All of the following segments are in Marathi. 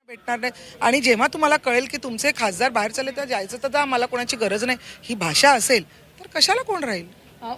भेटणार नाही आणि जेव्हा तुम्हाला कळेल की तुमचे खासदार बाहेर चालले तर जायचं तर जा, मला कोणाची गरज नाही, ही भाषा असेल तर कशाला कोण राहील.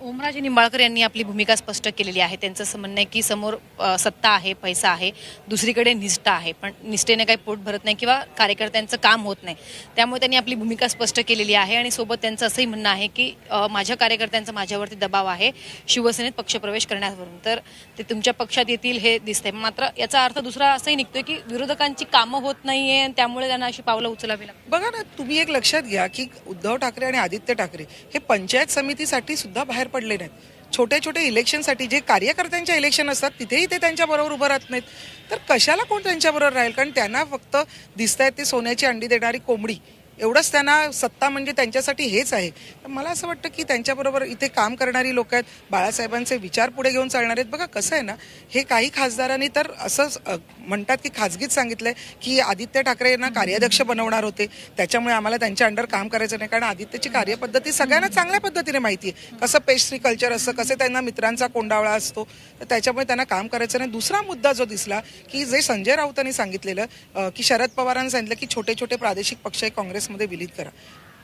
ओमराजे निंबाळकर यांनी आपली भूमिका स्पष्ट केलेली आहे. त्यांचं असं म्हणणं आहे की समोर सत्ता आहे, पैसा आहे, दुसरीकडे निष्ठा आहे, पण निष्ठेने काही पोट भरत नाही किंवा कार्यकर्त्यांचं काम होत नाही. त्यामुळे त्यांनी आपली भूमिका स्पष्ट केलेली आहे आणि सोबत त्यांचं असंही म्हणणं आहे की माझ्या कार्यकर्त्यांचा माझ्यावरती दबाव आहे शिवसेनेत पक्षप्रवेश करण्यावरून. तर ते तुमच्या पक्षात येतील हे दिसतंय. मात्र याचा अर्थ दुसरा असंही निघतोय की विरोधकांची कामं होत नाहीये आणि त्यामुळे त्यांना अशी पावलं उचलावी लागतात. बघा ना, तुम्ही एक लक्षात घ्या की उद्धव ठाकरे आणि आदित्य ठाकरे हे पंचायत समितीसाठी सुद्धा बाहेर पडले नाहीत. छोटे छोटे इलेक्शनसाठी जे कार्यकर्त्यांच्या इलेक्शन असतात तिथेही ते त्यांच्याबरोबर उभं राहत नाहीत. तर कशाला कोण त्यांच्याबरोबर राहील. कारण त्यांना फक्त दिसतायत ते सोन्याची अंडी देणारी कोंबडी, एवढंच त्यांना सत्ता म्हणजे त्यांच्यासाठी हेच आहे. तर मला असं वाटतं की त्यांच्याबरोबर इथे काम करणारी लोक आहेत, बाळासाहेबांचे विचार पुढे घेऊन चालणार आहेत. बघा कसं आहे ना, हे काही खासदारांनी तर असंच म्हणतात की खाजगीत सांगितलंय की आदित्य ठाकरे यांना कार्याध्यक्ष बनवणार होते, त्याच्यामुळे आम्हाला त्यांच्या अंडर काम करायचं नाही. कारण आदित्यची कार्यपद्धती सगळ्यांना चांगल्या पद्धतीने माहिती आहे, कसं पेस्ट्री कल्चर असतं, कसं त्यांना मित्रांचा कोंडावळा असतो, तर त्याच्यामुळे त्यांना काम करायचं नाही. दुसरा मुद्दा जो दिसला की जे संजय राऊतांनी सांगितलेलं की शरद पवारांनी सांगितलं की छोटे छोटे प्रादेशिक पक्ष काँग्रेसमध्ये विलीन करा,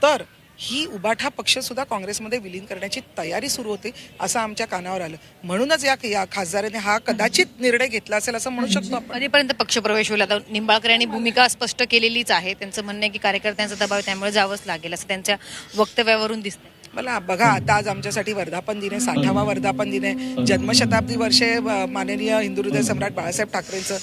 तर ही उबाठा पक्ष सुद्धा काँग्रेसमध्ये विलीन करण्याची तयारी सुरू होती असं आमच्या कानावर आलं. म्हणूनच या खासदाराने हा कदाचित निर्णय घेतला असेल असं म्हणू शकतो आपण. कधीपर्यंत पक्षप्रवेश होईल? आता निंबाळकर यांनी भूमिका स्पष्ट केलेलीच आहे. त्यांचं म्हणणं आहे की कार्यकर्त्यांचा दबाव त्यामुळे जावंच लागेल असं त्यांच्या वक्तव्यावरून दिसतंय. मला बघा, आता आज आमच्यासाठी वर्धापन दिन आहे, 60वा वर्धापन दिन आहे, जन्मशताब्दी वर्षे माननीय हिंदू हृदय सम्राट बाळासाहेब ठाकरेंचं.